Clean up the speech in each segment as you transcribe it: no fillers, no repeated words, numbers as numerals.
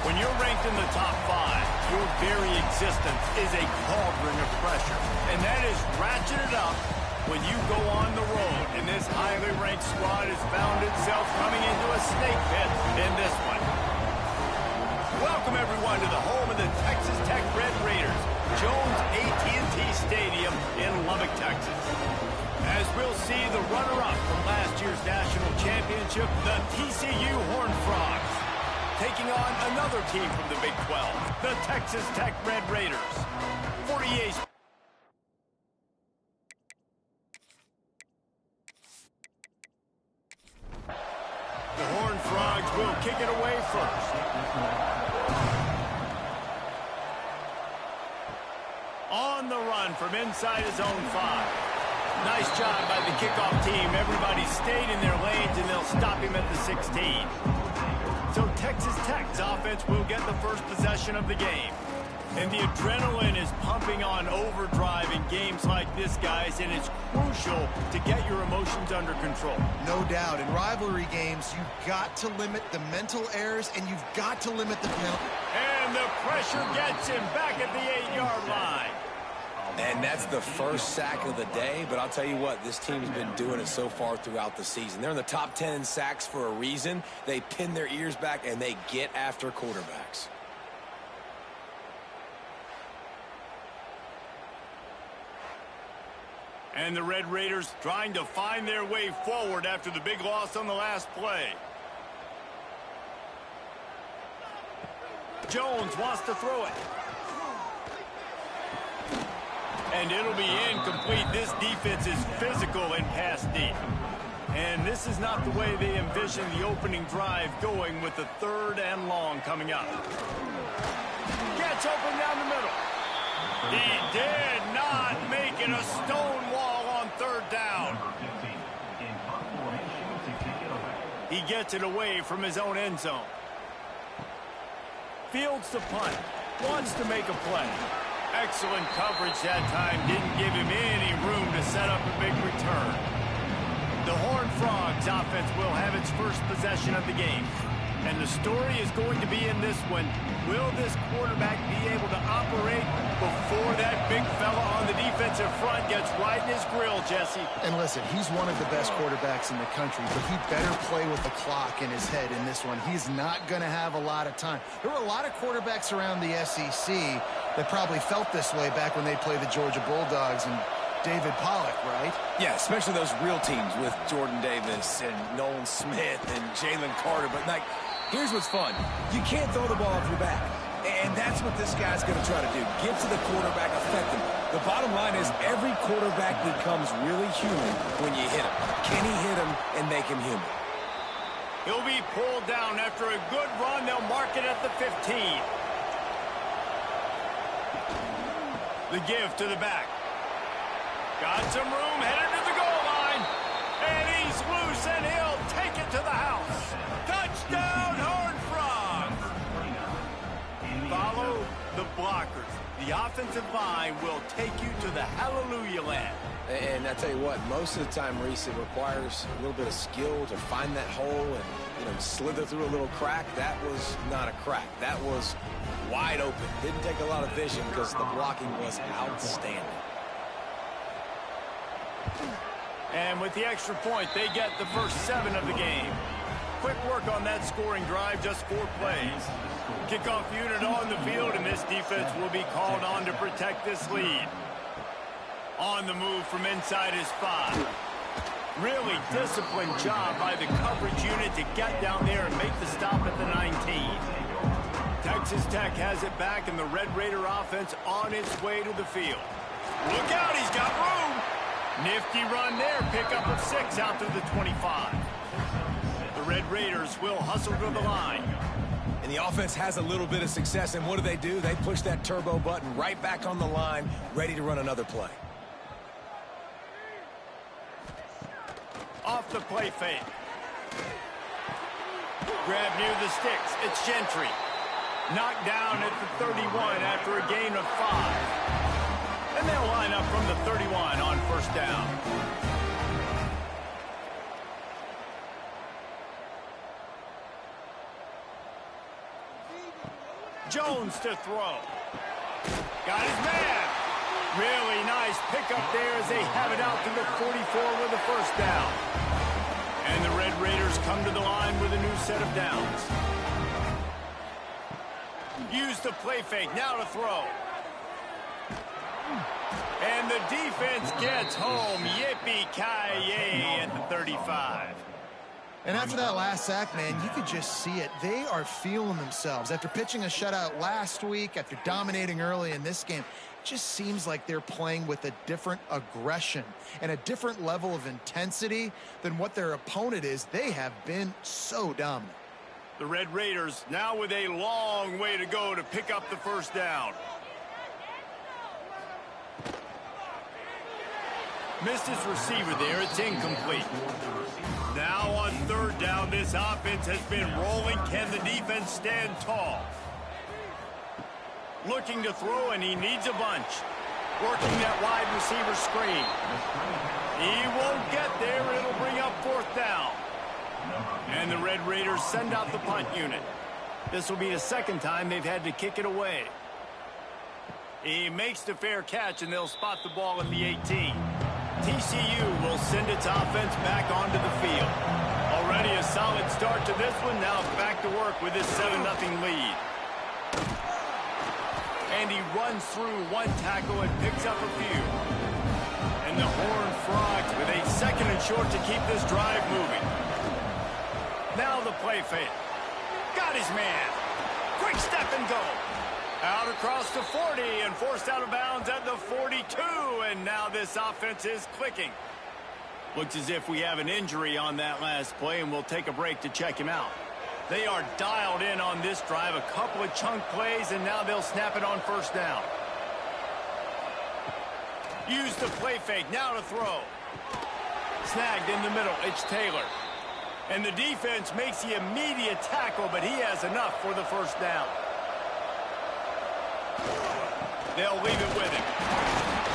When you're ranked in the top 5, your very existence is a cauldron of pressure. And that is ratcheted up when you go on the road. And this highly ranked squad has found itself coming into a snake pit in this one. Welcome, everyone, to the home of the Texas Tech Red Raiders, Jones AT&T Stadium in Lubbock, Texas. As we'll see the runner-up from last year's national championship, the TCU Horned Frogs, taking on another team from the Big 12, the Texas Tech Red Raiders. 48. The Horned Frogs will kick it away first. On the run from inside his own 5. Nice job by the kickoff team. Everybody stayed in their lanes, and they'll stop him at the 16. So Texas Tech's offense will get the first possession of the game. And the adrenaline is pumping on overdrive in games like this, guys, and it's crucial to get your emotions under control. No doubt. In rivalry games, you've got to limit the mental errors, and you've got to limit the penalty. And the pressure gets him back at the 8-yard line. And that's the first sack of the day, but I'll tell you what, this team's been doing it so far throughout the season. They're in the top 10 in sacks for a reason. They pin their ears back, and they get after quarterbacks. And the Red Raiders trying to find their way forward after the big loss on the last play. Jones wants to throw it. And it'll be incomplete. This defense is physical and pass deep. And this is not the way they envision the opening drive going with the 3rd and long coming up. Gets open down the middle. He did not make it a stone wall on 3rd down. He gets it away from his own end zone. Fields the punt. Wants to make a play. Excellent coverage that time. Didn't give him any room to set up a big return. The Horned Frogs offense will have its first possession of the game. And the story is going to be in this one. Will this quarterback be able to operate before that big fella on the defensive front gets right in his grill, Jesse? And listen, he's one of the best quarterbacks in the country, but he better play with the clock in his head in this one. He's not going to have a lot of time. There were a lot of quarterbacks around the SEC that probably felt this way back when they played the Georgia Bulldogs and David Pollock, right? Yeah, especially those real teams with Jordan Davis and Nolan Smith and Jalen Carter. But, like, here's what's fun. You can't throw the ball off your back. And that's what this guy's going to try to do. Get to the quarterback, affect him. The bottom line is every quarterback becomes really human when you hit him. Can he hit him and make him human? He'll be pulled down after a good run. They'll mark it at the 15. The give to the back. Got some room, headed to the goal line. And he's loose, and he'll take it to the house. Touchdown, Horned Frogs. Follow the blockers. The offensive line will take you to the hallelujah land. And I tell you what, most of the time, Reese, it requires a little bit of skill to find that hole and, slither through a little crack. That was not a crack. That was wide open. Didn't take a lot of vision because the blocking was outstanding. And with the extra point, they get the first 7 of the game. Quick work on that scoring drive, just 4 plays. Kickoff unit on the field, and this defense will be called on to protect this lead. On the move from inside his 5. Really disciplined job by the coverage unit to get down there and make the stop at the 19. Texas Tech has it back, and the Red Raider offense on its way to the field. Look out, he's got room. Nifty run there, pickup of 6 out to the 25. The Red Raiders will hustle to the line. And the offense has a little bit of success, and what do? They push that turbo button right back on the line, ready to run another play. Off the play fake. Grab near the sticks. It's Gentry. Knocked down at the 31 after a gain of 5. And they'll line up from the 31 on first down. Jones to throw. Got his man. Really nice pickup there as they have it out to the 44 with a first down. And the Red Raiders come to the line with a new set of downs. Use the play fake, now to throw. And the defense gets home. Yippee-ki-yay at the 35. And after that last sack, man, you could just see it. They are feeling themselves. After pitching a shutout last week, after dominating early in this game, it just seems like they're playing with a different aggression and a different level of intensity than what their opponent is. They have been so dominant. The Red Raiders now with a long way to go to pick up the first down. Missed his receiver there. It's incomplete. Now on third down, this offense has been rolling. Can the defense stand tall? Looking to throw, and he needs a bunch. Working that wide receiver screen. He won't get there. It'll bring up fourth down. And the Red Raiders send out the punt unit. This will be the second time they've had to kick it away. He makes the fair catch, and they'll spot the ball at the 18. TCU will send its offense back onto the field. Already a solid start to this one. Now back to work with this 7-0 lead. And he runs through one tackle and picks up a few. And the Horned Frogs with a second and short to keep this drive moving. Now the play fake. Got his man. Quick step and go. Out across the 40 and forced out of bounds at the 42. And now this offense is clicking. Looks as if we have an injury on that last play, and we'll take a break to check him out. They are dialed in on this drive. A couple of chunk plays, and now they'll snap it on first down. Use the play fake. Now to throw. Snagged in the middle. It's Taylor. And the defense makes the immediate tackle, but he has enough for the first down. They'll leave it with him.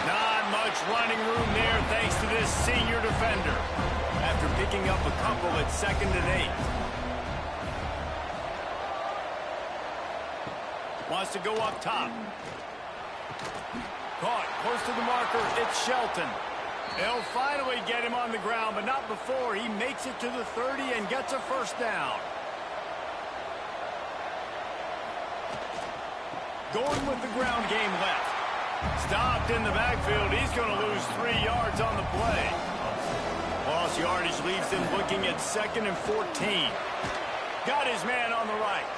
Not much running room there thanks to this senior defender. After picking up a couple at 2nd and 8. Wants to go up top. Caught close to the marker. It's Shelton. They'll finally get him on the ground, but not before he makes it to the 30 and gets a first down. Going with the ground game left. Stopped in the backfield. He's going to lose 3 yards on the play. Lost yardage leaves him looking at 2nd and 14. Got his man on the right.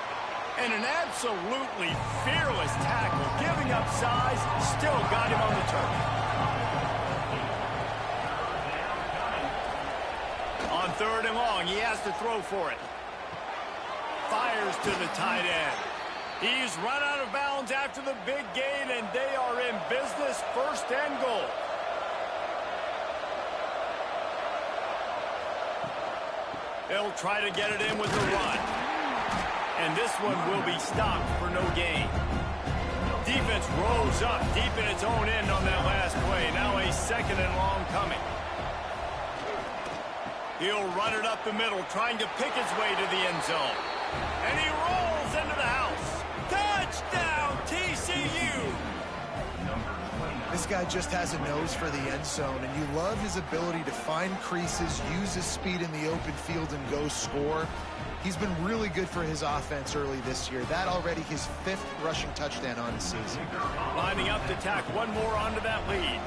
And an absolutely fearless tackle. Giving up size. Still got him on the turf. On 3rd and long, he has to throw for it. Fires to the tight end. He's run out of bounds after the big gain, and they are in business, 1st and goal. They'll try to get it in with the run. And this one will be stopped for no gain. Defense rose up deep in its own end on that last play. Now a 2nd and long coming. He'll run it up the middle, trying to pick his way to the end zone. And he rolls into the house. Touchdown, TCU! This guy just has a nose for the end zone, and you love his ability to find creases, use his speed in the open field, and go score. He's been really good for his offense early this year. That already his 5th rushing touchdown on the season. Lining up to tack one more onto that lead.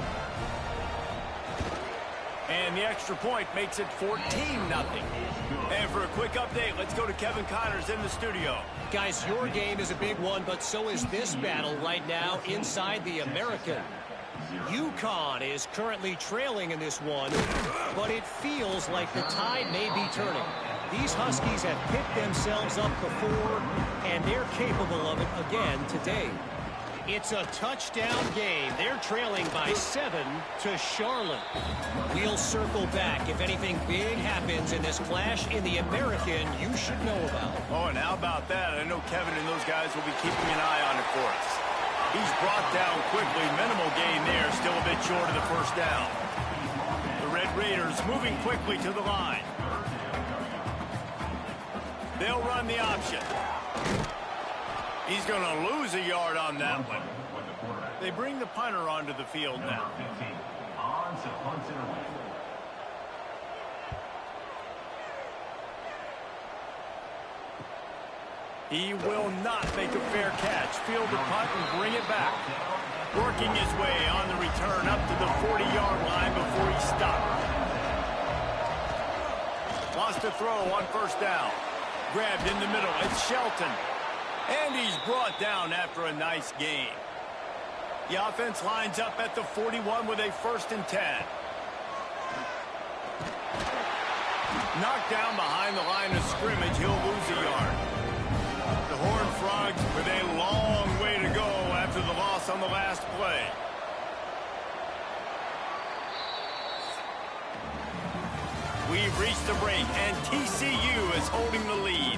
And the extra point makes it 14-0. And for a quick update, let's go to Kevin Connors in the studio. Guys, your game is a big one, but so is this battle right now inside the American. UConn is currently trailing in this one, but it feels like the tide may be turning. These Huskies have picked themselves up before, and they're capable of it again today. It's a touchdown game. They're trailing by 7 to Charlotte. We'll circle back if anything big happens in this clash in the American you should know about. Oh, and how about that? I know Kevin and those guys will be keeping an eye on it for us. He's brought down quickly. Minimal gain there. Still a bit short of the first down. The Red Raiders moving quickly to the line. They'll run the option. He's going to lose a yard on that one. They bring the punter onto the field now. He will not make a fair catch. Field the punt and bring it back. Working his way on the return up to the 40-yard line before he stopped. Wants to throw on first down. Grabbed in the middle. It's Shelton. And he's brought down after a nice gain. The offense lines up at the 41 with a 1st and 10. Knocked down behind the line of scrimmage. He'll lose a yard. The Horned Frogs with a long way to go after the loss on the last play. We've reached the break, and TCU is holding the lead.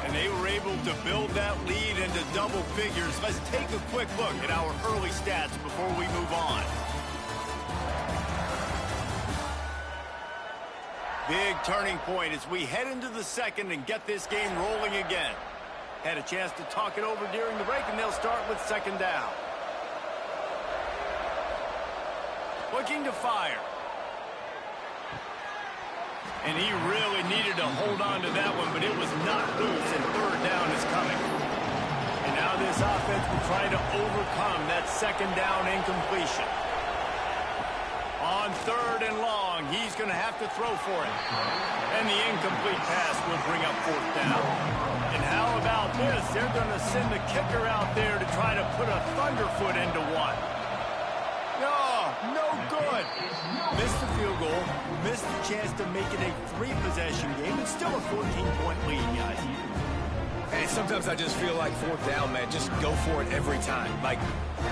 And they were able to build that lead into double figures. Let's take a quick look at our early stats before we move on. Big turning point as we head into the second and get this game rolling again. Had a chance to talk it over during the break, and they'll start with 2nd down. Looking to fire. And he really needed to hold on to that one, but it was not loose, and 3rd down is coming. And now this offense will try to overcome that 2nd down incompletion. On 3rd and long, he's going to have to throw for it. And the incomplete pass will bring up 4th down. And how about this? They're going to send the kicker out there to try to put a thunderfoot into one. No good. Missed the field goal. Missed the chance to make it a 3-possession game. It's still a 14-point lead, guys. Hey, sometimes I just feel like 4th down, man. Just go for it every time. Like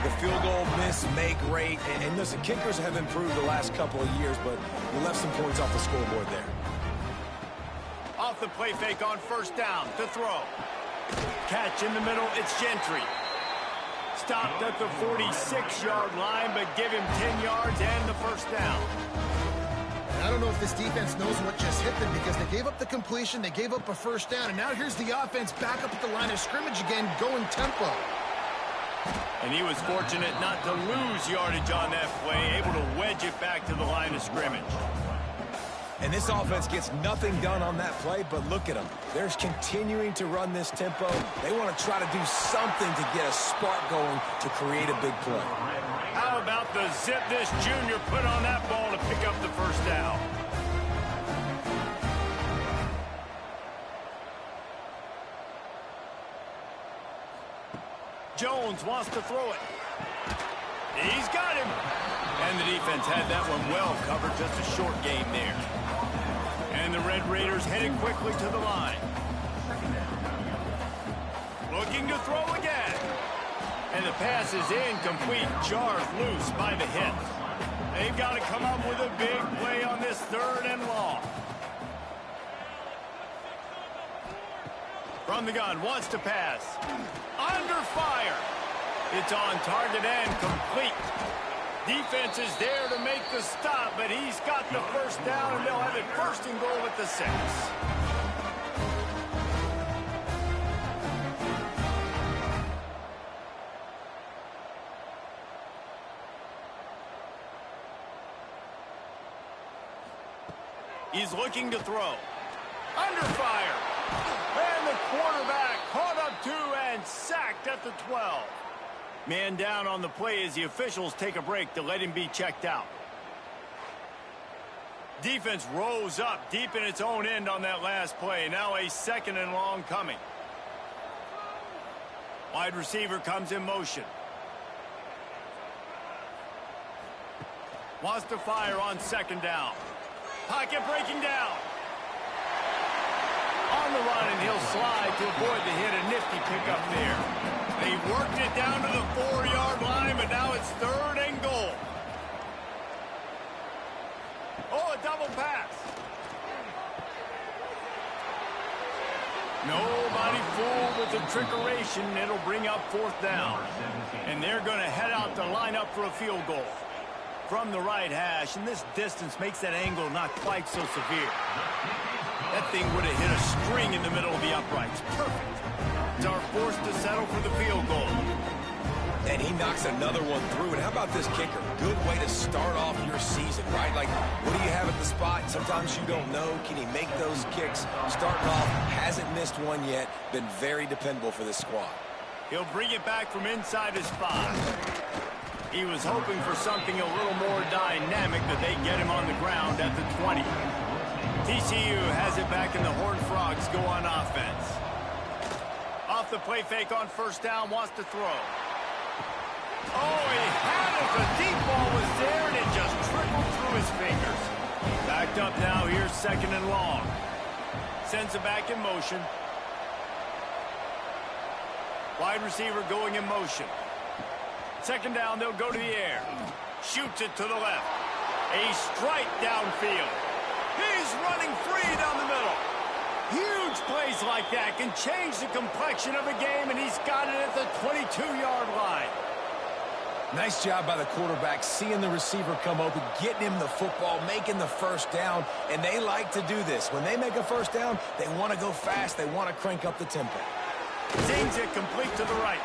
the field goal miss, make rate. And listen, kickers have improved the last couple of years, but you left some points off the scoreboard there. Off the play fake on 1st down to throw. Catch in the middle. It's Gentry. Stopped at the 46-yard line, but give him 10 yards and the 1st down. And I don't know if this defense knows what just hit them because they gave up the completion, they gave up a 1st down, and now here's the offense back up at the line of scrimmage again, going tempo. And he was fortunate not to lose yardage on that play, able to wedge it back to the line of scrimmage. And this offense gets nothing done on that play, but look at them. They're continuing to run this tempo. They want to try to do something to get a spark going to create a big play. How about the zip this junior put on that ball to pick up the 1st down? Jones wants to throw it. He's got him. And the defense had that one well covered, just a short game there. And the Red Raiders headed quickly to the line. Looking to throw again. And the pass is incomplete. Jars loose by the hit. They've got to come up with a big play on this 3rd and long. From the gun, wants to pass. Under fire. It's on target and complete. Defense is there to make the stop, but he's got the 1st down, and they'll have it 1st and goal at the 6. He's looking to throw. Under fire. And the quarterback caught up 2 and sacked at the 12. Man down on the play as the officials take a break to let him be checked out. Defense rose up deep in its own end on that last play. Now a 2nd and long coming. Wide receiver comes in motion. Wants to fire on 2nd down. Pocket breaking down. On the run, and he'll slide to avoid the hit. A nifty pickup there. They worked it down to the 4-yard line, but now it's 3rd and goal. Oh, a double pass. Nobody fooled with the trickeration. It'll bring up 4th down. And they're going to head out to line up for a field goal. From the right hash, and this distance makes that angle not quite so severe. That thing would have hit a string in the middle of the uprights. Perfect. defense are forced to settle for the field goal. And he knocks another one through. And how about this kicker? Good way to start off your season, right? Like, what do you have at the spot? Sometimes you don't know. Can he make those kicks? Starting off, hasn't missed one yet. Been very dependable for this squad. He'll bring it back from inside his 5. He was hoping for something a little more dynamic, but they get him on the ground at the 20. TCU has it back, and the Horned Frogs go on offense. Off the play fake on first down, wants to throw. Oh, he had it. The deep ball was there, and it just trickled through his fingers. Backed up now. Here's second and long. Sends it back in motion. Wide receiver going in motion. Second down, they'll go to the air. Shoots it to the left. A strike downfield. He's running free down the middle. Huge plays like that can change the complexion of a game, and he's got it at the 22-yard line. Nice job by the quarterback, seeing the receiver come open, getting him the football, making the first down, and they like to do this. When they make a first down, they want to go fast. They want to crank up the tempo. Zings it complete to the right.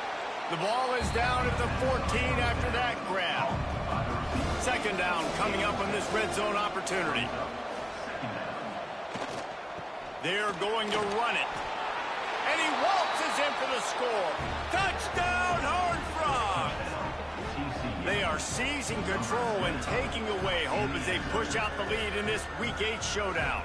The ball is down at the 14 after that grab. Second down coming up on this red zone opportunity. They're going to run it. And he waltzes in for the score. Touchdown, Horned Frogs! They are seizing control and taking away hope as they push out the lead in this Week 8 showdown.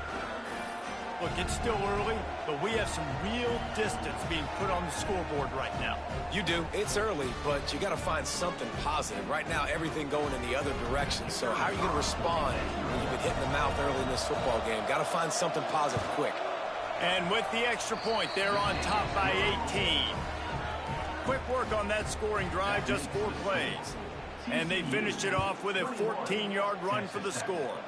Look, it's still early, but we have some real distance being put on the scoreboard right now. You do. It's early, but you got to find something positive. Right now, everything going in the other direction. So how are you going to respond when you've been hitting the mouth early in this football game? Got to find something positive quick. And with the extra point, they're on top by 18. Quick work on that scoring drive, just 4 plays. And they finished it off with a 14-yard run for the score.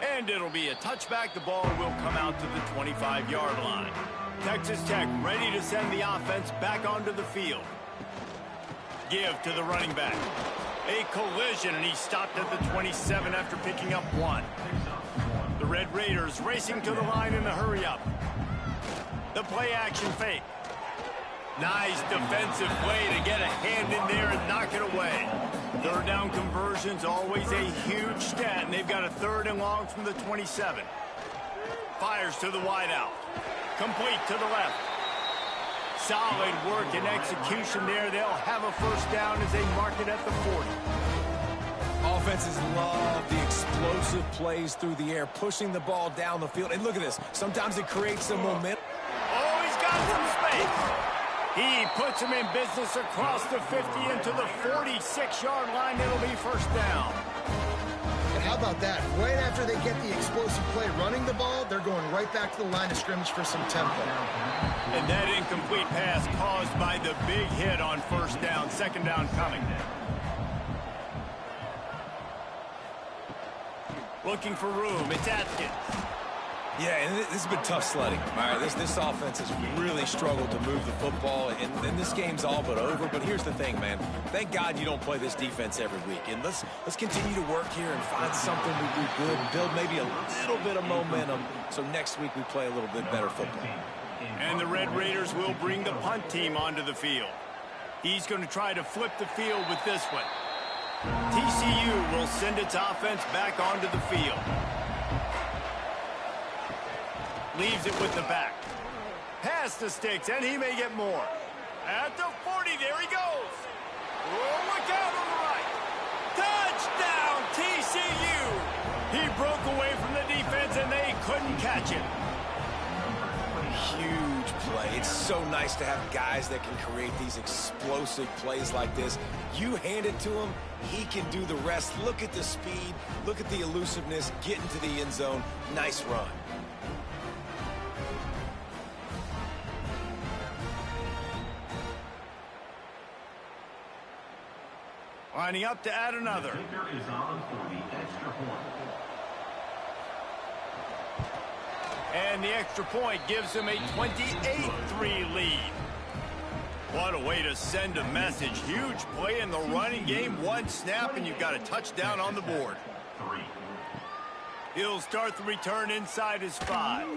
And it'll be a touchback. The ball will come out to the 25-yard line. Texas Tech ready to send the offense back onto the field. Give to the running back. A collision, and he stopped at the 27 after picking up 1. The Red Raiders racing to the line in a hurry-up. The play-action fake. Nice defensive play to get a hand in there and knock it away. Third down conversions, always a huge stat, and they've got a 3rd and long from the 27. Fires to the wideout. Complete to the left. Solid work and execution there. They'll have a first down as they mark it at the 40. Offenses love the explosive plays through the air, pushing the ball down the field. And look at this. Sometimes it creates some momentum. Oh, he's got some space. He puts him in business across the 50 into the 46-yard line. It'll be first down. And how about that? Right after they get the explosive play running the ball, they're going right back to the line of scrimmage for some tempo. And that incomplete pass caused by the big hit on first down. Second down coming. Looking for room. It's Atkins. Yeah, and this has been tough sledding. All right, this offense has really struggled to move the football, and this game's all but over. But here's the thing, man. Thank God you don't play this defense every week. And let's continue to work here and find something we do good, build maybe a little bit of momentum, so next week we play a little bit better football. And the Red Raiders will bring the punt team onto the field. He's going to try to flip the field with this one. TCU will send its offense back onto the field. Leaves it with the back. Pass the sticks, and he may get more. At the 40, there he goes. Oh, look out on the right. Touchdown, TCU. He broke away from the defense, and they couldn't catch him. Huge play. It's so nice to have guys that can create these explosive plays like this. You hand it to him, he can do the rest. Look at the speed. Look at the elusiveness. Get into the end zone. Nice run. Lining up to add another. And the extra point gives them a 28-3 lead. What a way to send a message. Huge play in the running game. 1 snap, and you've got a touchdown on the board. He'll start the return inside his 5.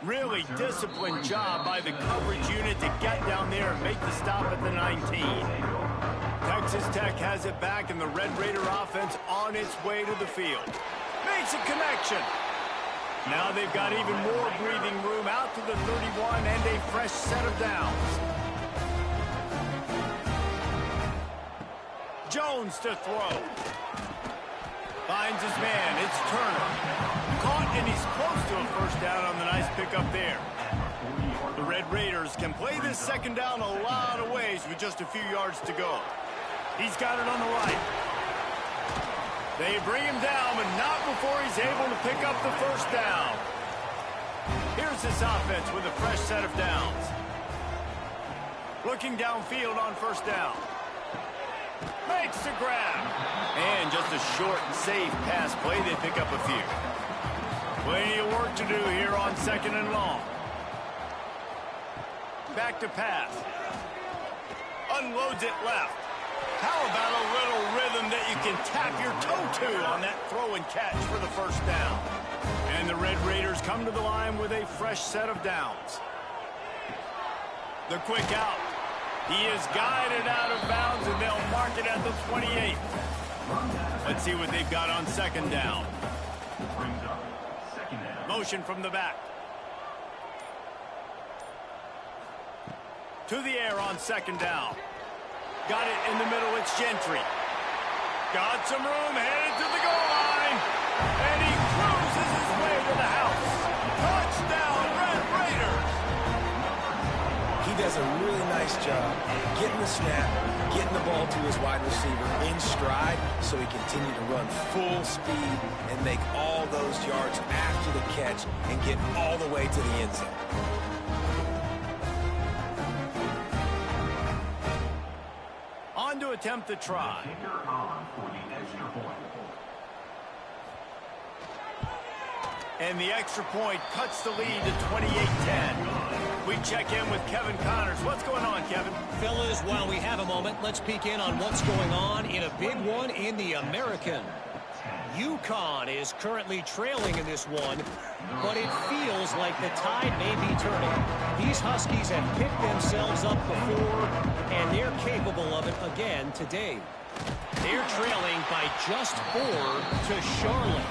Really disciplined job by the coverage unit to get down there and make the stop at the 19. Texas Tech has it back, and the Red Raider offense on its way to the field. Makes a connection. Now they've got even more breathing room out to the 31 and a fresh set of downs. Jones to throw. Finds his man. It's Turner. Caught, and he's close to a first down on the nice pickup there. The Red Raiders can play this second down a lot of ways with just a few yards to go. He's got it on the right. They bring him down, but not before he's able to pick up the first down. Here's this offense with a fresh set of downs. Looking downfield on first down. Makes the grab. And just a short and safe pass play. They pick up a few. Plenty of work to do here on second and long. Back to pass. Unloads it left. How about a little rhythm that you can tap your toe to on that throw and catch for the first down? And the Red Raiders come to the line with a fresh set of downs. The quick out. He is guided out of bounds, and they'll mark it at the 28. Let's see what they've got on second down. Motion from the back. To the air on second down. Got it in the middle, it's Gentry. Got some room, headed to the goal line. And he cruises his way to the house. Touchdown, Red Raiders. He does a really nice job getting the snap, getting the ball to his wide receiver in stride so he continue to run full speed and make all those yards after the catch and get all the way to the end zone. On to attempt the try. And the extra point cuts the lead to 28-10. We check in with Kevin Connors. What's going on, Kevin? Fellas, while we have a moment, let's peek in on what's going on in a big one in the American. UConn is currently trailing in this one, but it feels like the tide may be turning. These Huskies have picked themselves up before, and they're capable of it again today. They're trailing by just 4 to Charlotte.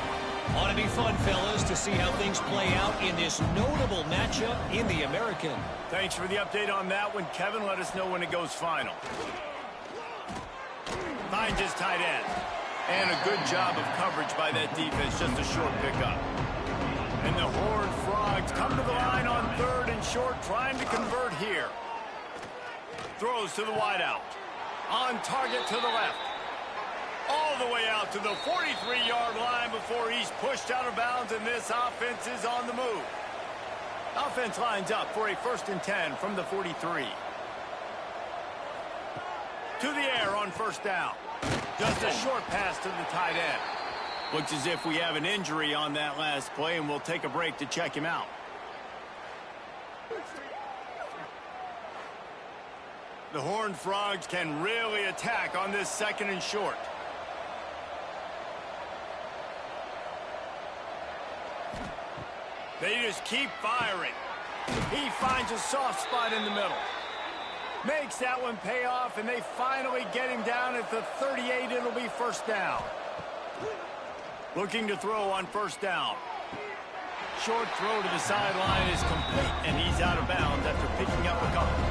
Ought to be fun, fellas, to see how things play out in this notable matchup in the American. Thanks for the update on that one, Kevin. Let us know when it goes final. Finds his tight end. And a good job of coverage by that defense, just a short pickup. And the Horned Frogs come to the line on third and short, trying to convert here. Throws to the wideout. On target to the left. All the way out to the 43-yard line before he's pushed out of bounds, and this offense is on the move. Offense lines up for a 1st and 10 from the 43. To the air on first down. Just a short pass to the tight end. Looks as if we have an injury on that last play, and we'll take a break to check him out. The Horned Frogs can really attack on this 2nd and short. They just keep firing. He finds a soft spot in the middle. Makes that one pay off, and they finally get him down at the 38. It'll be first down. Looking to throw on first down. Short throw to the sideline is complete, and he's out of bounds after picking up a couple.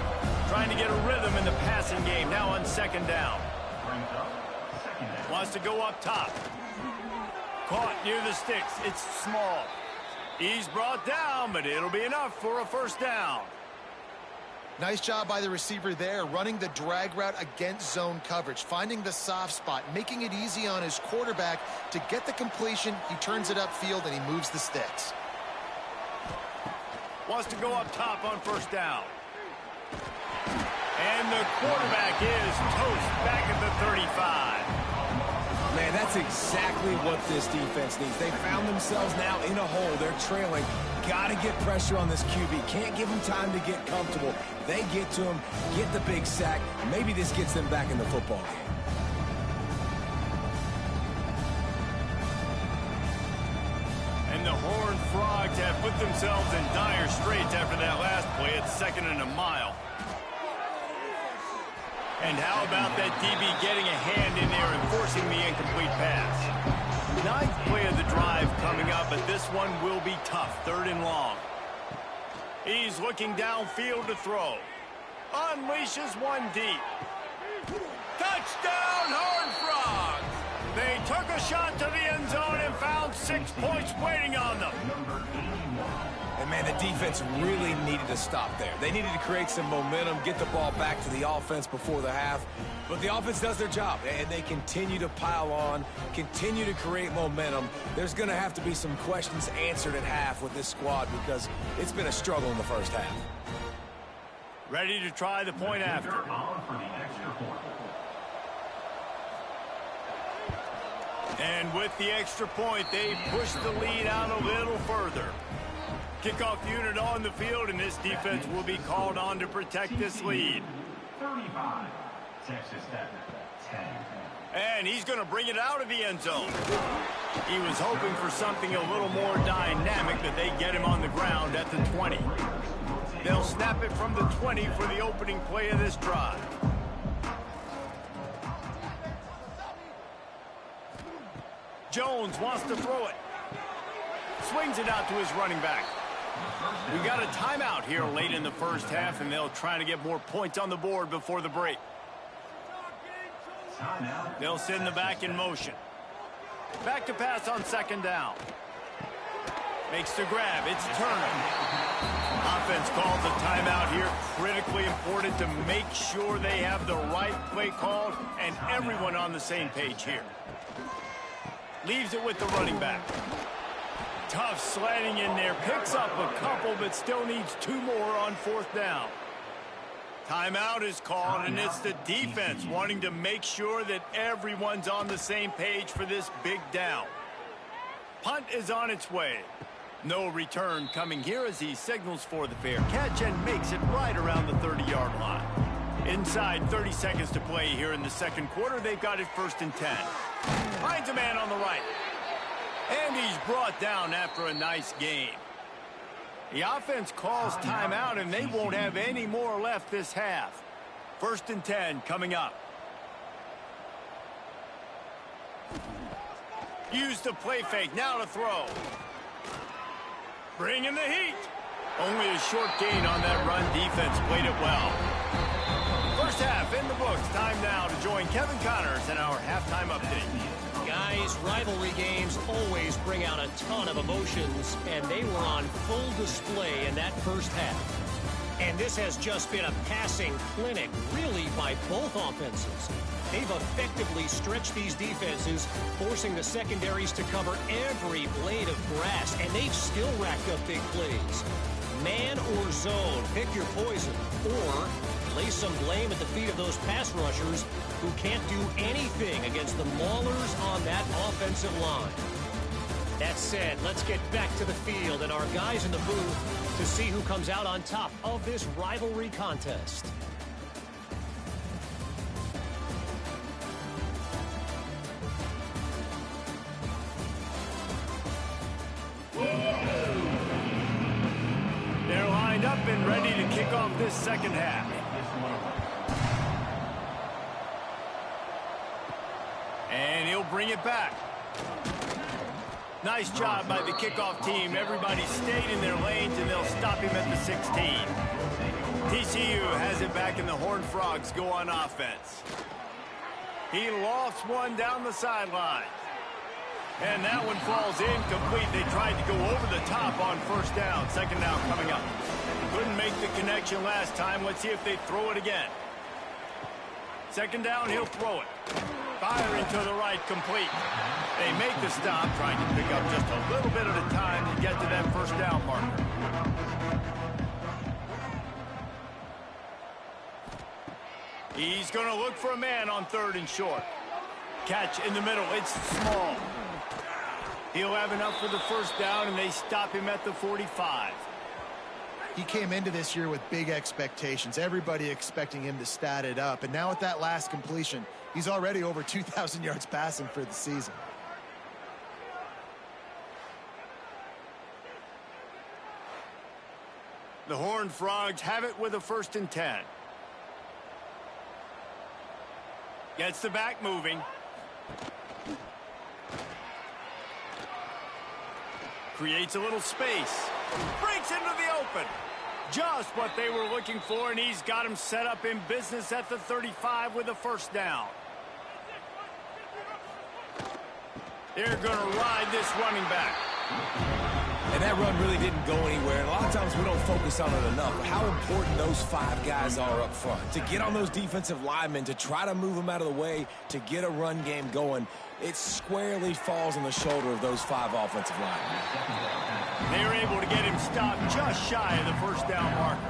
Trying to get a rhythm in the passing game, now on second down. Wants to go up top. Caught near the sticks. It's small. He's brought down, but it'll be enough for a first down. Nice job by the receiver there, running the drag route against zone coverage, finding the soft spot, making it easy on his quarterback to get the completion. He turns it upfield, and he moves the sticks. Wants to go up top on first down. And the quarterback is toast back at the 35. Man, that's exactly what this defense needs. They found themselves now in a hole. They're trailing. Got to get pressure on this QB. Can't give him time to get comfortable. They get to him, get the big sack. Maybe this gets them back in the football game. And the Horned Frogs have put themselves in dire straits after that last play at 2nd and a mile. And how about that DB getting a hand in there and forcing the incomplete pass? 9th play of the drive coming up, but this one will be tough. 3rd and long. He's looking downfield to throw. Unleashes one deep. Touchdown, Horned Frogs! They took a shot to the end zone and found 6 points waiting on them. And, man, the defense really needed to stop there. They needed to create some momentum, get the ball back to the offense before the half. But the offense does their job, and they continue to pile on, continue to create momentum. There's going to have to be some questions answered at half with this squad because it's been a struggle in the first half. Ready to try the point after. And with the extra point, they push the lead out a little further. Kickoff unit on the field, and this defense will be called on to protect this lead. 35, Texas Tech, 10. And he's going to bring it out of the end zone. He was hoping for something a little more dynamic, but they get him on the ground at the 20. They'll snap it from the 20 for the opening play of this drive. Jones wants to throw it. Swings it out to his running back. We got a timeout here late in the first half, and they'll try to get more points on the board before the break. They'll send the back in motion. Back to pass on 2nd down. Makes the grab. It's Turner. Offense calls a timeout here. Critically important to make sure they have the right play called and everyone on the same page here. Leaves it with the running back. Tough slanting in there. Picks up a couple, but still needs 2 more on 4th down. Timeout is called, and it's the defense wanting to make sure that everyone's on the same page for this big down. Punt is on its way. No return coming here as he signals for the fair catch and makes it right around the 30-yard line. Inside 30 seconds to play here in the 2nd quarter. They've got it 1st and 10. Finds a man on the right. And he's brought down after a nice gain. The offense calls timeout, and they won't have any more left this half. 1st and 10 coming up. Use the play fake. Now to throw. Bringing the heat. Only a short gain on that run. Defense played it well. First half in the books. Time now to join Kevin Connors in our halftime update. Guys, rivalry games always bring out a ton of emotions, and they were on full display in that first half. And this has just been a passing clinic, really, by both offenses. They've effectively stretched these defenses, forcing the secondaries to cover every blade of grass, and they've still racked up big plays. Man or zone, pick your poison, or lay some blame at the feet of those pass rushers who can't do anything against the maulers on that offensive line. That said, let's get back to the field and our guys in the booth to see who comes out on top of this rivalry contest. They're lined up and ready to kick off this 2nd half. And he'll bring it back. Nice job by the kickoff team. Everybody stayed in their lanes, and they'll stop him at the 16. TCU has it back, and the Horned Frogs go on offense. He lofts one down the sideline. And that one falls incomplete. They tried to go over the top on 1st down. 2nd down coming up. Couldn't make the connection last time. Let's see if they throw it again. 2nd down, he'll throw it. Firing to the right, complete. They make the stop, trying to pick up just a little bit at a time to get to that 1st down marker. He's going to look for a man on 3rd and short. Catch in the middle. It's small. He'll have enough for the 1st down, and they stop him at the 45. He came into this year with big expectations. Everybody expecting him to stat it up. And now with that last completion, he's already over 2,000 yards passing for the season. The Horned Frogs have it with a 1st and 10. Gets the back moving. Creates a little space. Breaks into the open. Just what they were looking for, and he's got him set up in business at the 35 with a 1st down. They're going to ride this running back. And that run really didn't go anywhere. And a lot of times we don't focus on it enough. How important those 5 guys are up front. To get on those defensive linemen, to try to move them out of the way, to get a run game going, it squarely falls on the shoulder of those 5 offensive linemen. They were able to get him stopped just shy of the 1st down marker.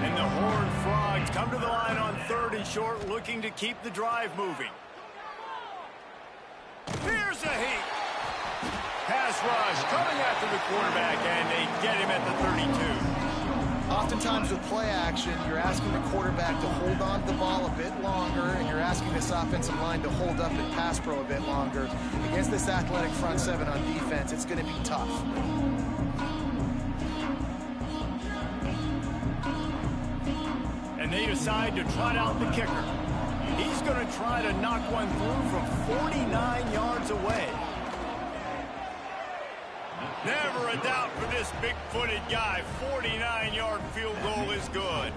And the Horned Frogs come to the line on 3rd and short, looking to keep the drive moving. Here's a heat. Pass rush coming after the quarterback, and they get him at the 32. Oftentimes with play action, you're asking the quarterback to hold on to the ball a bit longer, and you're asking this offensive line to hold up and pass pro a bit longer. Against this athletic front 7 on defense, it's going to be tough. And they decide to trot out the kicker. He's going to try to knock one through from 49 yards away. Never a doubt for this big-footed guy. 49-yard field goal is good.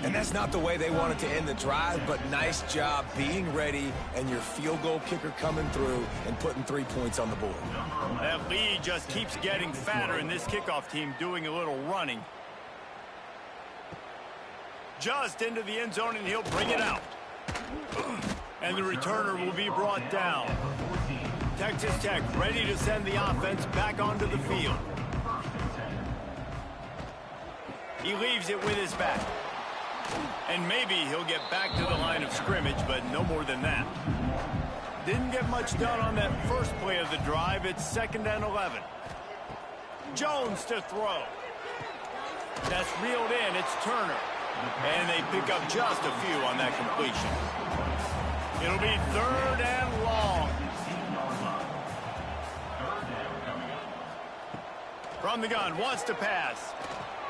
And that's not the way they wanted to end the drive, but nice job being ready and your field goal kicker coming through and putting 3 points on the board. That lead just keeps getting fatter, and this kickoff team doing a little running. Just into the end zone, and he'll bring it out. And the returner will be brought down. Texas Tech ready to send the offense back onto the field. He leaves it with his back. And maybe he'll get back to the line of scrimmage, but no more than that. Didn't get much done on that first play of the drive. It's 2nd and 11. Jones to throw. That's reeled in. It's Turner. And they pick up just a few on that completion. It'll be 3rd and long. From the gun, wants to pass.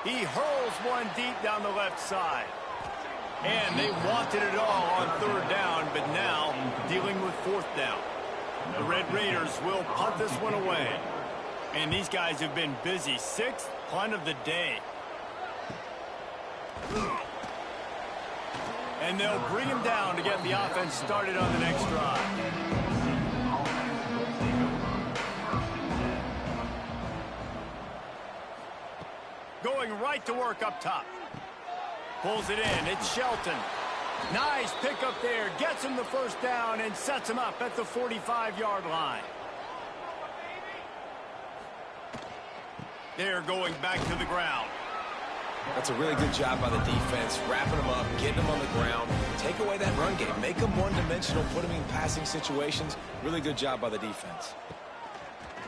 He hurls one deep down the left side. And they wanted it all on 3rd down, but now dealing with 4th down. The Red Raiders will punt this one away. And these guys have been busy. 6th punt of the day. And they'll bring him down to get the offense started on the next drive. Going right to work up top. Pulls it in. It's Shelton. Nice pickup there. Gets him the 1st down and sets him up at the 45-yard line. They're going back to the ground. That's a really good job by the defense, wrapping them up, getting them on the ground. Take away that run game. Make them one-dimensional, put them in passing situations. Really good job by the defense.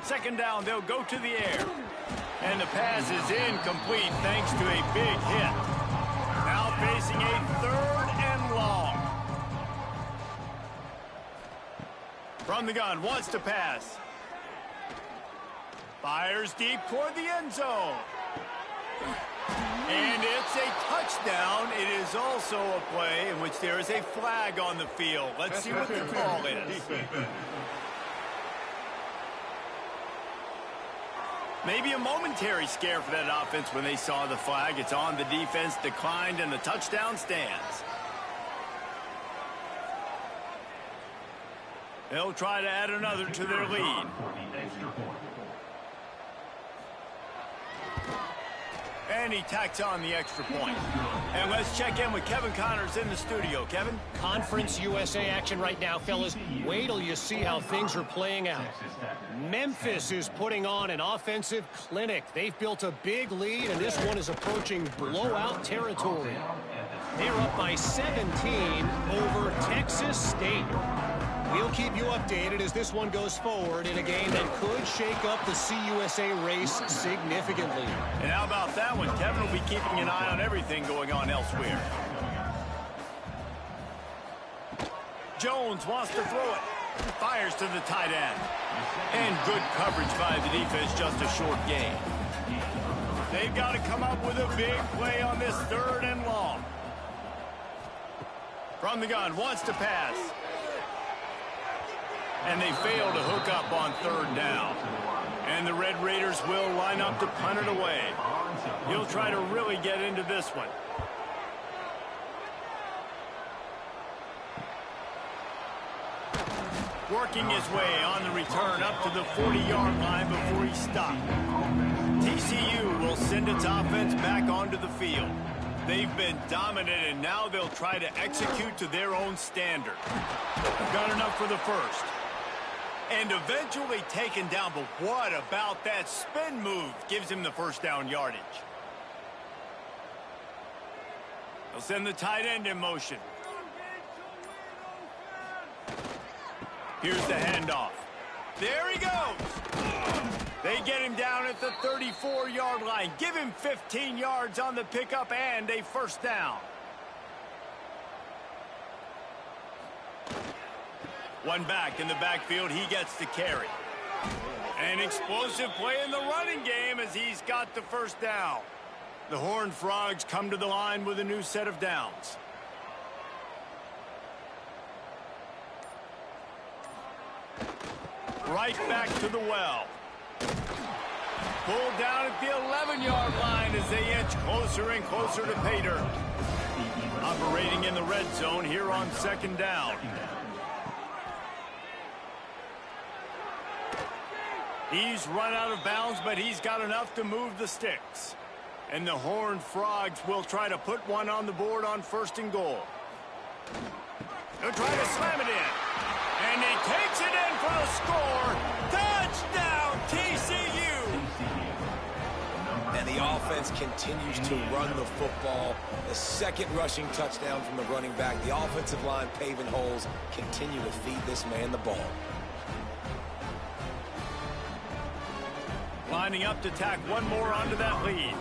2nd down, they'll go to the air. And the pass is incomplete thanks to a big hit. Now facing a 3rd and long. From the gun, wants to pass. Fires deep toward the end zone. And it's a touchdown. It is also a play in which there is a flag on the field. Let's see what the call is. Maybe a momentary scare for that offense when they saw the flag. It's on, the defense declined, and the touchdown stands. They'll try to add another to their lead. And he tacks on the extra point. And let's check in with Kevin Connors in the studio. Kevin? Conference USA action right now, fellas. Wait till you see how things are playing out. Memphis is putting on an offensive clinic. They've built a big lead, and this one is approaching blowout territory. They're up by 17 over Texas State. We'll keep you updated as this one goes forward in a game that could shake up the CUSA race significantly. And how about that one? Kevin will be keeping an eye on everything going on elsewhere. Jones wants to throw it. Fires to the tight end. And good coverage by the defense, just a short gain. They've got to come up with a big play on this 3rd and long. From the gun, wants to pass. And they fail to hook up on 3rd down. And the Red Raiders will line up to punt it away. He'll try to really get into this one. Working his way on the return up to the 40-yard line before he stopped. TCU will send its offense back onto the field. They've been dominant, and now they'll try to execute to their own standard. Got enough for the first. And eventually taken down, but what about that spin move gives him the first down yardage? They'll send the tight end in motion. Here's the handoff. There he goes. They get him down at the 34-yard line. Give him 15 yards on the pickup and a first down. One back in the backfield. He gets the carry. An explosive play in the running game as he's got the first down. The Horned Frogs come to the line with a new set of downs. Right back to the well. Pulled down at the 11-yard line as they inch closer and closer to pay dirt. Operating in the red zone here on 2nd down. He's run out of bounds, but he's got enough to move the sticks. And the Horned Frogs will try to put one on the board on 1st and goal. They'll try to slam it in. And he takes it in for the score. Touchdown, TCU! And the offense continues to run the football. The 2nd rushing touchdown from the running back. The offensive line paving holes. Continue to feed this man the ball. Lining up to tack one more onto that lead.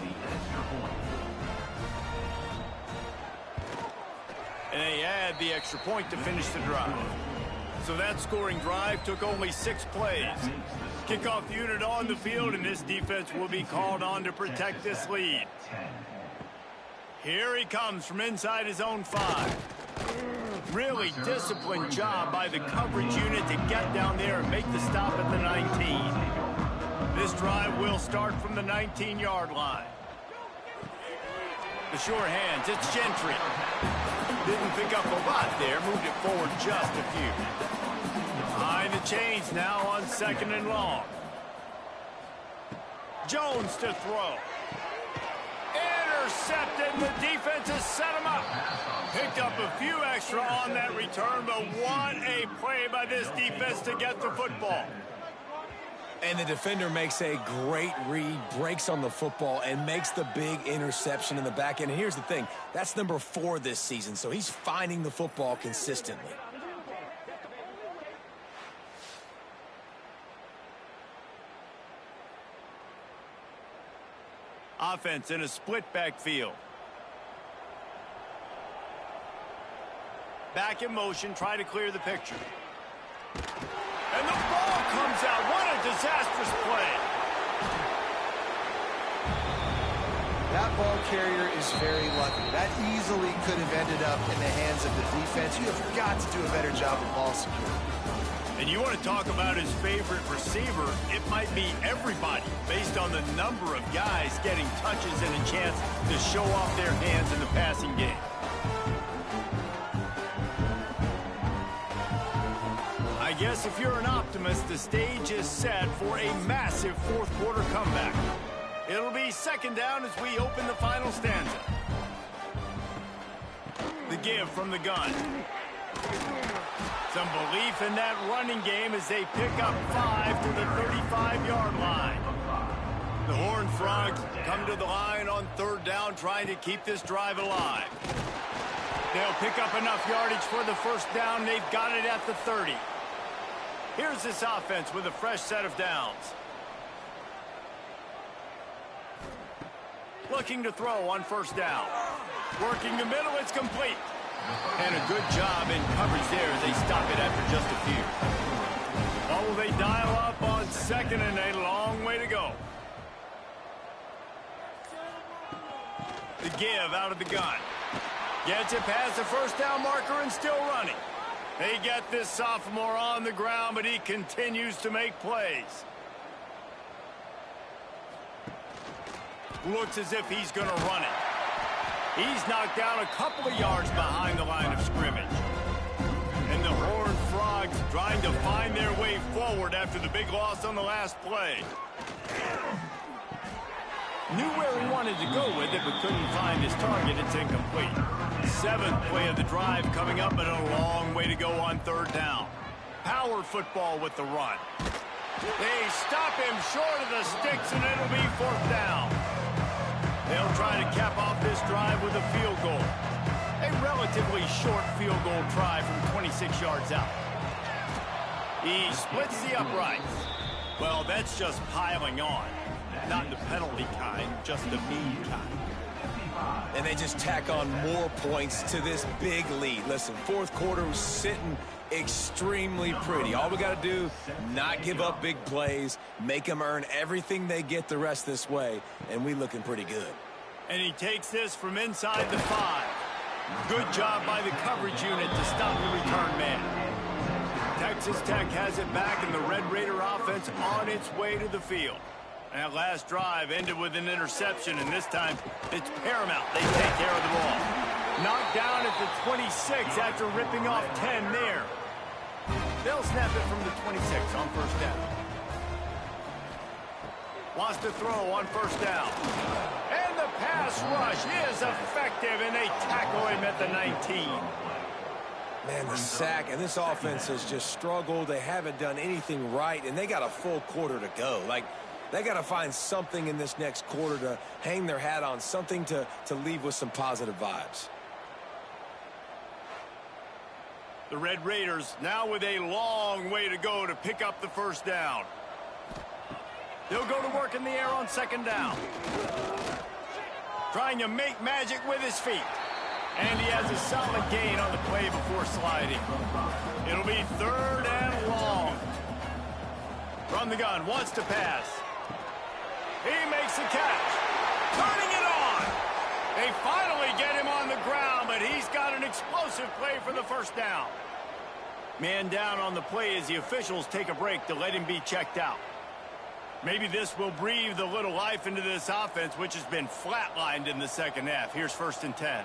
And they add the extra point to finish the drive. So that scoring drive took only 6 plays. Kickoff unit on the field, and this defense will be called on to protect this lead. Here he comes from inside his own 5. Really disciplined job by the coverage unit to get down there and make the stop at the 19. This drive will start from the 19-yard line. The sure hands, it's Gentry. Didn't pick up a lot there, moved it forward just a few. Behind the chains now on 2nd and long. Jones to throw. Intercepted, the defense has set him up. Picked up a few extra on that return, but what a play by this defense to get the football. And the defender makes a great read, breaks on the football, and makes the big interception in the back end. And here's the thing, that's number 4 this season, so he's finding the football consistently. Offense in a split backfield. Back in motion, try to clear the picture. And the ball comes out. What a disastrous play. That ball carrier is very lucky. That easily could have ended up in the hands of the defense. You have got to do a better job of ball security. And you want to talk about his favorite receiver, it might be everybody, based on the number of guys getting touches and a chance to show off their hands in the passing game. I guess if you're an optimist, the stage is set for a massive 4th quarter comeback. It'll be 2nd down as we open the final stanza. The give from the gun. Some belief in that running game as they pick up 5 to the 35-yard line. The Horned Frogs come to the line on 3rd down, trying to keep this drive alive. They'll pick up enough yardage for the first down. They've got it at the 30. Here's this offense with a fresh set of downs. Looking to throw on 1st down. Working the middle, it's complete. And a good job in coverage there as they stop it after just a few. Oh, they dial up on 2nd and a long way to go. The give out of the gun. Gets it past the first down marker and still running. They get this sophomore on the ground, but he continues to make plays. Looks as if he's going to run it. He's knocked down a couple of yards behind the line of scrimmage. And the Horned Frogs trying to find their way forward after the big loss on the last play. Knew where he wanted to go with it, but couldn't find his target. It's incomplete. 7th play of the drive coming up, and a long way to go on 3rd down. Power football with the run. They stop him short of the sticks, and it'll be 4th down. They'll try to cap off this drive with a field goal. A relatively short field goal try from 26 yards out. He splits the uprights. Well, that's just piling on. Not the penalty kind, just the mean kind. And they just tack on more points to this big lead. Listen, 4th quarter was sitting extremely pretty. All we got to do, not give up big plays, make them earn everything they get the rest this way, and we looking pretty good. And he takes this from inside the 5. Good job by the coverage unit to stop the return man. Texas Tech has it back, and the Red Raider offense on its way to the field. That last drive ended with an interception, and this time it's paramount. They take care of the ball. Knocked down at the 26 after ripping off 10 there. They'll snap it from the 26 on 1st down. Wants to throw on 1st down. And the pass rush is effective, and they tackle him at the 19. Man, the sack, and this offense has just struggled. They haven't done anything right, and they got a full quarter to go. Like, they got to find something in this next quarter to hang their hat on, something to leave with some positive vibes. The Red Raiders now with a long way to go to pick up the 1st down. They'll go to work in the air on 2nd down. Trying to make magic with his feet. And he has a solid gain on the play before sliding. It'll be 3rd and long. From the gun, wants to pass. He makes the catch. Turning it on. They finally get him on the ground, but he's got an explosive play for the 1st down. Man down on the play as the officials take a break to let him be checked out. Maybe this will breathe a little life into this offense, which has been flatlined in the 2nd half. Here's 1st and 10.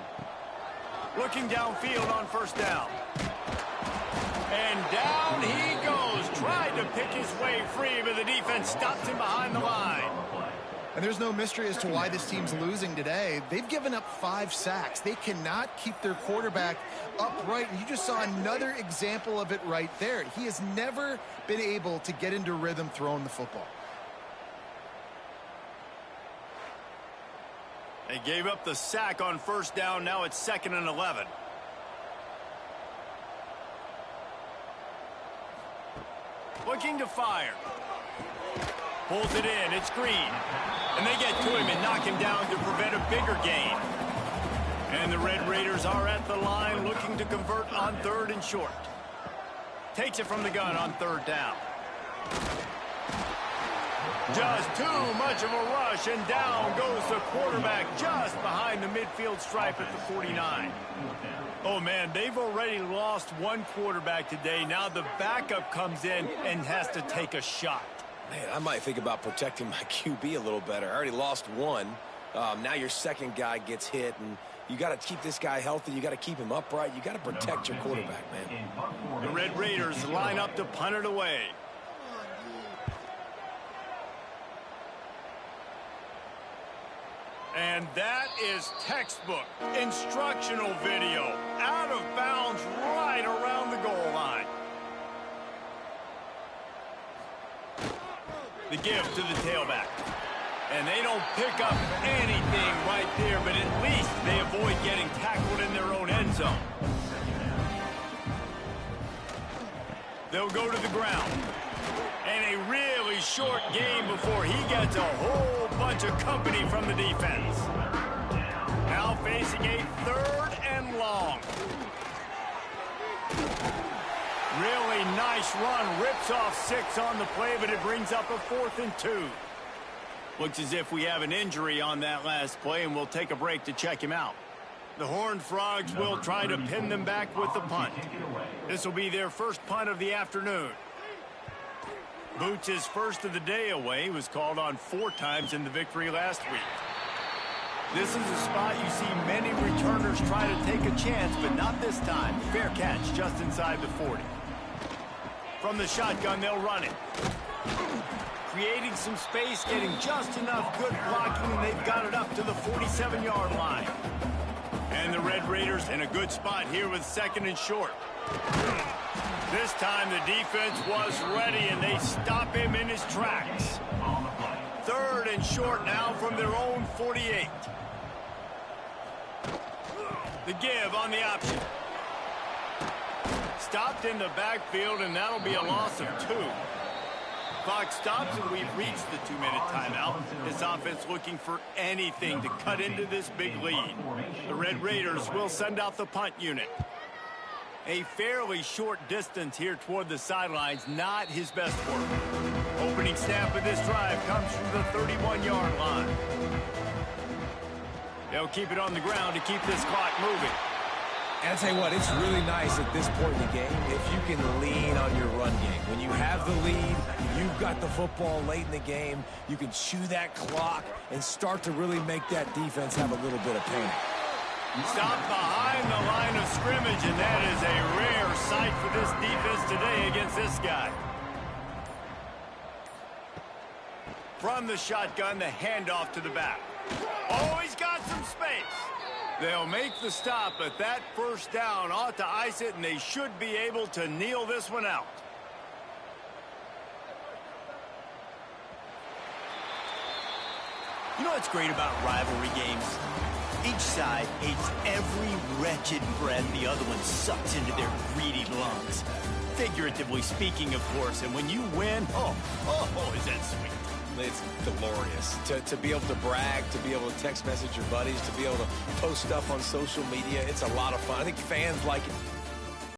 Looking downfield on 1st down. And down he goes. Tried to pick his way free, but the defense stops him behind the line. And there's no mystery as to why this team's losing today. They've given up 5 sacks. They cannot keep their quarterback upright. And you just saw another example of it right there. He has never been able to get into rhythm throwing the football. They gave up the sack on 1st down. Now it's 2nd and 11. Looking to fire. Pulls it in. It's Green. And they get to him and knock him down to prevent a bigger gain. And the Red Raiders are at the line looking to convert on 3rd and short. Takes it from the gun on 3rd down. Just too much of a rush, and down goes the quarterback just behind the midfield stripe at the 49. Oh, man, they've already lost one quarterback today. Now the backup comes in and has to take a shot. Man, I might think about protecting my QB a little better. I already lost one. Now your 2nd guy gets hit, and you got to keep this guy healthy. You got to keep him upright. You got to protect your quarterback, man. The Red Raiders line up to punt it away. And that is textbook instructional video. Out of bounds right around the goal line. The give to the tailback. And they don't pick up anything right there, but at least they avoid getting tackled in their own end zone. They'll go to the ground. And a really short game before he gets a whole bunch of company from the defense. Now facing a 3rd and long. Really nice run. Rips off 6 on the play, but it brings up a 4th and 2. Looks as if we have an injury on that last play, and we'll take a break to check him out. The Horned Frogs will try to pin them back with the punt. This will be their first punt of the afternoon. Boots' first of the day away. He was called on 4 times in the victory last week. This is a spot you see many returners try to take a chance, but not this time. Fair catch just inside the 40. From the shotgun, they'll run it. Creating some space, getting just enough good blocking, and they've got it up to the 47-yard line. And the Red Raiders in a good spot here with 2nd and short. This time the defense was ready, and they stop him in his tracks. 3rd and short now from their own 48. The give on the option. Stopped in the backfield, and that'll be a loss of 2. Clock stops, and we've reached the 2-minute timeout. This offense looking for anything to cut into this big lead. The Red Raiders will send out the punt unit. A fairly short distance here toward the sidelines, not his best work. Opening snap of this drive comes from the 31-yard line. They'll keep it on the ground to keep this clock moving. And I'll tell you what, it's really nice at this point in the game if you can lean on your run game. When you have the lead, you've got the football late in the game, you can chew that clock and start to really make that defense have a little bit of pain. Stop behind the line of scrimmage, and that is a rare sight for this defense today against this guy. From the shotgun, the handoff to the back. Oh, he's got some space. They'll make the stop, but that first down ought to ice it, and they should be able to kneel this one out. You know what's great about rivalry games? Each side hates every wretched breath the other one sucks into their greedy lungs. Figuratively speaking, of course, and when you win, oh, is that sweet. It's glorious to be able to brag, to be able to text message your buddies, to be able to post stuff on social media. It's a lot of fun. I think fans like it.